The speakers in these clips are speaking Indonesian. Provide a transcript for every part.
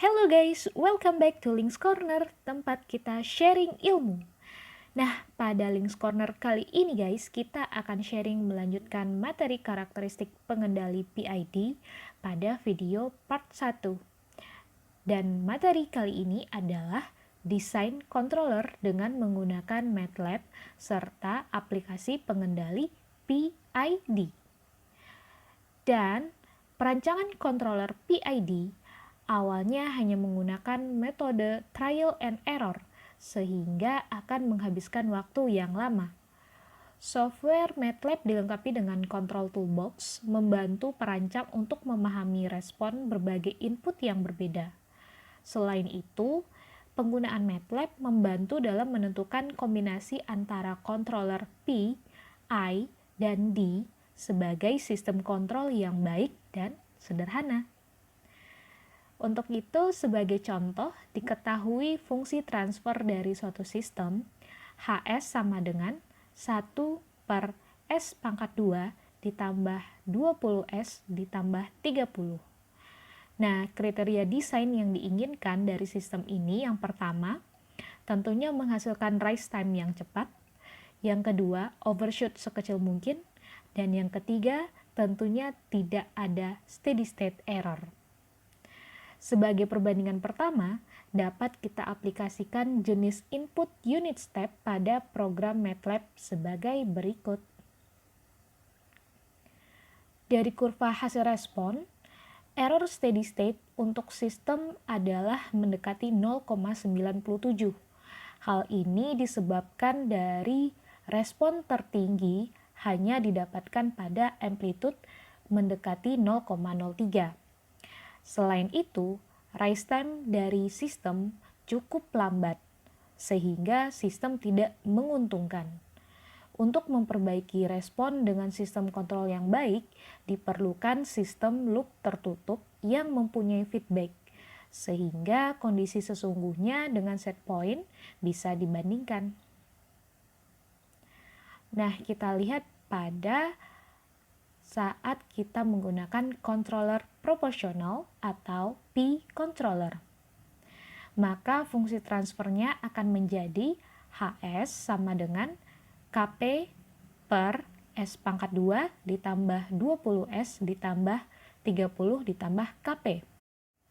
Hello guys, welcome back to Links Corner, tempat kita sharing ilmu. Nah, pada Links Corner kali ini guys, kita akan sharing melanjutkan materi karakteristik pengendali PID pada video part 1. Dan materi kali ini adalah desain controller dengan menggunakan MATLAB serta aplikasi pengendali PID. Dan perancangan controller PID awalnya hanya menggunakan metode trial and error, sehingga akan menghabiskan waktu yang lama. Software MATLAB dilengkapi dengan Control Toolbox, membantu perancang untuk memahami respon berbagai input yang berbeda. Selain itu, penggunaan MATLAB membantu dalam menentukan kombinasi antara controller P, I, dan D sebagai sistem kontrol yang baik dan sederhana. Untuk itu, sebagai contoh, diketahui fungsi transfer dari suatu sistem, HS sama dengan 1 per S pangkat 2 ditambah 20S ditambah 30. Nah, kriteria desain yang diinginkan dari sistem ini yang pertama, tentunya menghasilkan rise time yang cepat, yang kedua, overshoot sekecil mungkin, dan yang ketiga, tentunya tidak ada steady state error. Sebagai perbandingan pertama, dapat kita aplikasikan jenis input unit step pada program MATLAB sebagai berikut. Dari kurva hasil respon, error steady state untuk sistem adalah mendekati 0,97. Hal ini disebabkan dari respon tertinggi hanya didapatkan pada amplitude mendekati 0,03. Selain itu, rise time dari sistem cukup lambat, sehingga sistem tidak menguntungkan. Untuk memperbaiki respon dengan sistem kontrol yang baik, diperlukan sistem loop tertutup yang mempunyai feedback, sehingga kondisi sesungguhnya dengan set point bisa dibandingkan. Nah, kita lihat pada saat kita menggunakan controller proporsional atau P-controller. Maka fungsi transfernya akan menjadi HS sama dengan KP per S pangkat 2 ditambah 20S ditambah 30 ditambah KP.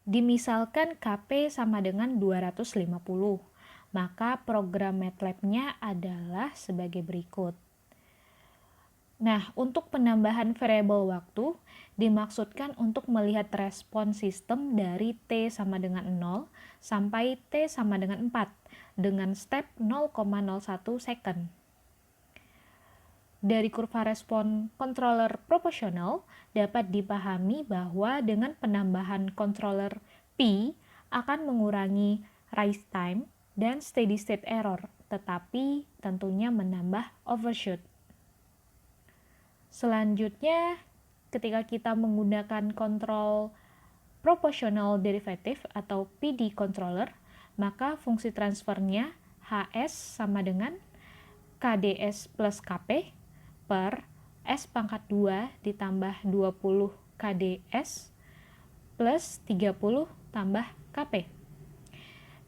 Dimisalkan KP sama dengan 250, maka program MATLAB-nya adalah sebagai berikut. Nah, untuk penambahan variabel waktu dimaksudkan untuk melihat respon sistem dari T sama dengan 0 sampai T sama dengan 4 dengan step 0,01 second. Dari kurva respon controller proporsional dapat dipahami bahwa dengan penambahan controller P akan mengurangi rise time dan steady state error, tetapi tentunya menambah overshoot. Selanjutnya, ketika kita menggunakan kontrol proportional derivative atau PD controller, maka fungsi transfernya HS sama dengan KDS plus KP per S pangkat 2 ditambah 20 KDS plus 30 tambah KP.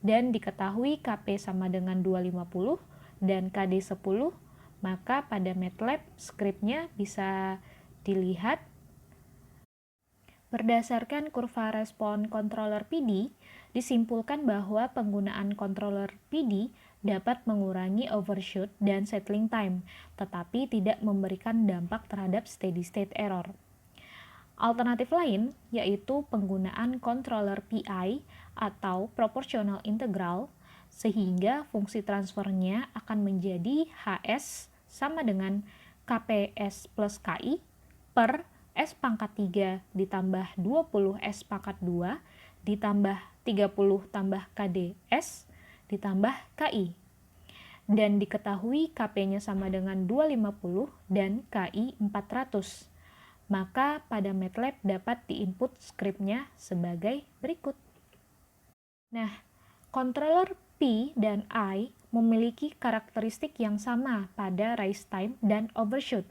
Dan diketahui KP sama dengan 250 dan KD 10, maka pada MATLAB skripnya bisa dilihat berdasarkan kurva respon controller PD, disimpulkan bahwa penggunaan controller PD dapat mengurangi overshoot dan settling time, tetapi tidak memberikan dampak terhadap steady state error. Alternatif lain yaitu penggunaan controller PI atau proportional integral, sehingga fungsi transfernya akan menjadi HS sama dengan KPS plus KI per S pangkat 3 ditambah 20 S pangkat 2 ditambah 30 tambah KDS ditambah KI. Dan diketahui KP-nya sama dengan 250 dan KI 400. Maka pada MATLAB dapat diinput skripnya sebagai berikut. Nah, controller P dan I memiliki karakteristik yang sama pada rise time dan overshoot.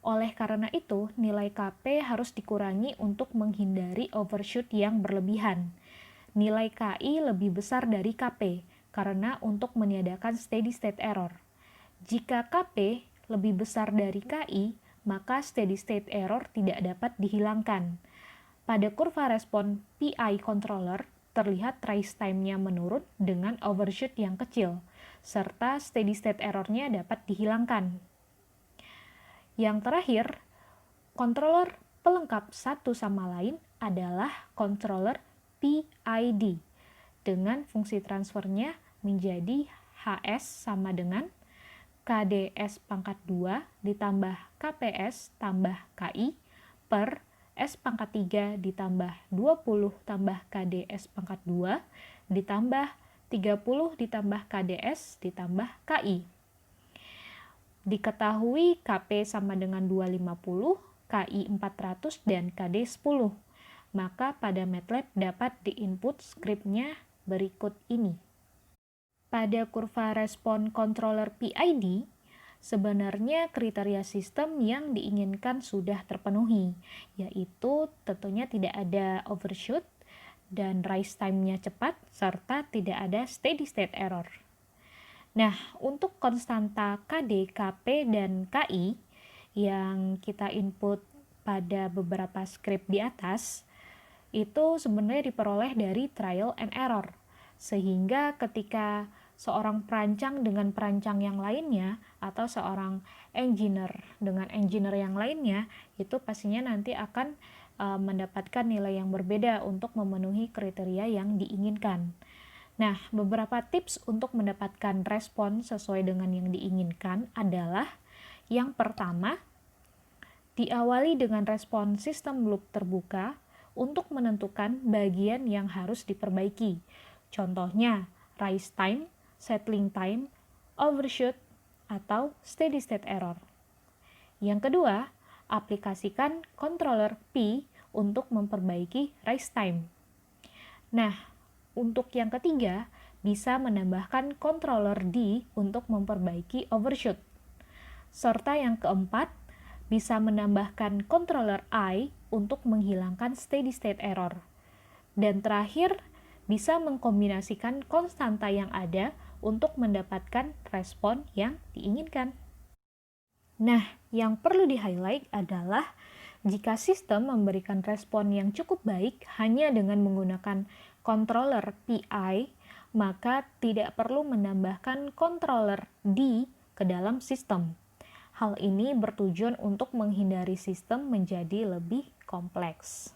Oleh karena itu, nilai KP harus dikurangi untuk menghindari overshoot yang berlebihan. nilai KI lebih besar dari KP karena untuk meniadakan steady state error. Jika KP lebih besar dari KI, maka steady state error tidak dapat dihilangkan. Pada kurva respon PI controller, terlihat rise time-nya menurun dengan overshoot yang kecil, serta steady state error-nya dapat dihilangkan. Yang terakhir, controller pelengkap satu sama lain adalah controller PID, dengan fungsi transfernya menjadi HS sama dengan KDS pangkat 2 ditambah KPS tambah KI per S pangkat 3 ditambah 20 tambah KDS pangkat 2 ditambah 30 ditambah KDS ditambah KI. Diketahui KP sama dengan 250, KI 400, dan KD 10. Maka pada MATLAB dapat diinput skripnya berikut ini. Pada kurva respon controller PID, sebenarnya kriteria sistem yang diinginkan sudah terpenuhi, yaitu tentunya tidak ada overshoot dan rise time-nya cepat, serta tidak ada steady state error. Nah, untuk konstanta KD, KP, dan KI yang kita input pada beberapa skrip di atas, itu sebenarnya diperoleh dari trial and error, sehingga ketika seorang perancang dengan perancang yang lainnya atau seorang engineer dengan engineer yang lainnya itu pastinya nanti akan mendapatkan nilai yang berbeda untuk memenuhi kriteria yang diinginkan. Nah, beberapa tips untuk mendapatkan respon sesuai dengan yang diinginkan adalah yang pertama, diawali dengan respon sistem loop terbuka untuk menentukan bagian yang harus diperbaiki. Contohnya, rise time, settling time, overshoot, atau steady state error. Yang kedua, aplikasikan controller P untuk memperbaiki rise time. Nah, untuk yang ketiga, bisa menambahkan controller D untuk memperbaiki overshoot. Serta yang keempat, bisa menambahkan controller I untuk menghilangkan steady state error. Dan terakhir, bisa mengkombinasikan konstanta yang ada untuk mendapatkan respon yang diinginkan. Nah, yang perlu di-highlight adalah jika sistem memberikan respon yang cukup baik hanya dengan menggunakan controller PI, maka tidak perlu menambahkan controller D ke dalam sistem. Hal ini bertujuan untuk menghindari sistem menjadi lebih kompleks.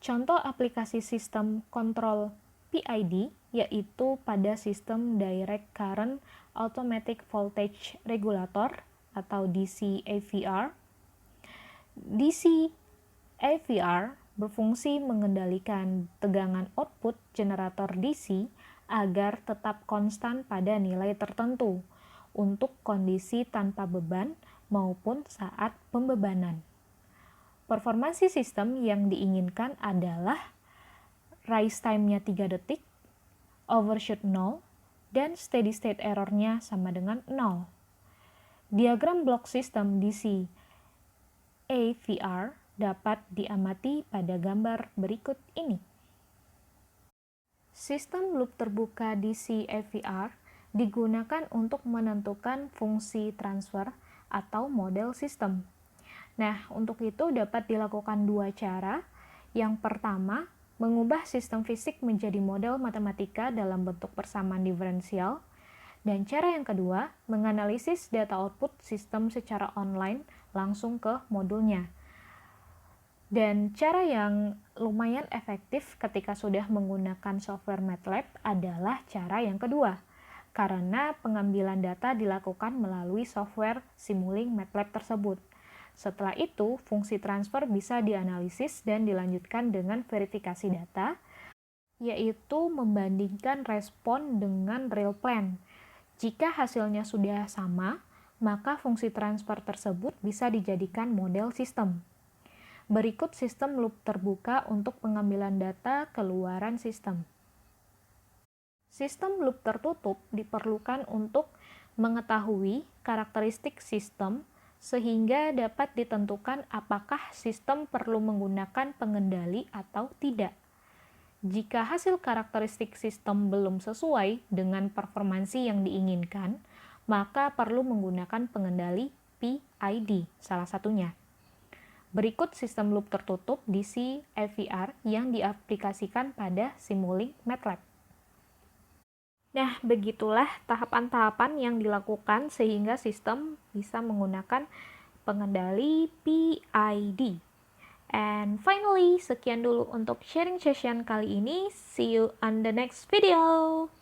Contoh aplikasi sistem kontrol PID yaitu pada sistem Direct Current Automatic Voltage Regulator atau DC AVR. DC AVR berfungsi mengendalikan tegangan output generator DC agar tetap konstan pada nilai tertentu untuk kondisi tanpa beban maupun saat pembebanan. Performansi sistem yang diinginkan adalah rise time-nya 3 detik, overshoot 0, dan steady state error-nya sama dengan 0. Diagram blok sistem DC AVR dapat diamati pada gambar berikut ini. Sistem loop terbuka DC AVR digunakan untuk menentukan fungsi transfer atau model sistem. Nah, untuk itu dapat dilakukan dua cara. Yang pertama, mengubah sistem fisik menjadi model matematika dalam bentuk persamaan diferensial. Dan cara yang kedua, menganalisis data output sistem secara online langsung ke modulnya. Dan cara yang lumayan efektif ketika sudah menggunakan software MATLAB adalah cara yang kedua, karena pengambilan data dilakukan melalui software Simulink MATLAB tersebut. Setelah itu, fungsi transfer bisa dianalisis dan dilanjutkan dengan verifikasi data, yaitu membandingkan respon dengan real plan. Jika hasilnya sudah sama, maka fungsi transfer tersebut bisa dijadikan model sistem. Berikut sistem loop terbuka untuk pengambilan data keluaran sistem. Sistem loop tertutup diperlukan untuk mengetahui karakteristik sistem sehingga dapat ditentukan apakah sistem perlu menggunakan pengendali atau tidak. Jika hasil karakteristik sistem belum sesuai dengan performansi yang diinginkan, maka perlu menggunakan pengendali PID, salah satunya. Berikut sistem loop tertutup DC FVR yang diaplikasikan pada Simulink MATLAB. Nah, begitulah tahapan-tahapan yang dilakukan sehingga sistem bisa menggunakan pengendali PID. And finally, sekian dulu untuk sharing session kali ini. See you on the next video.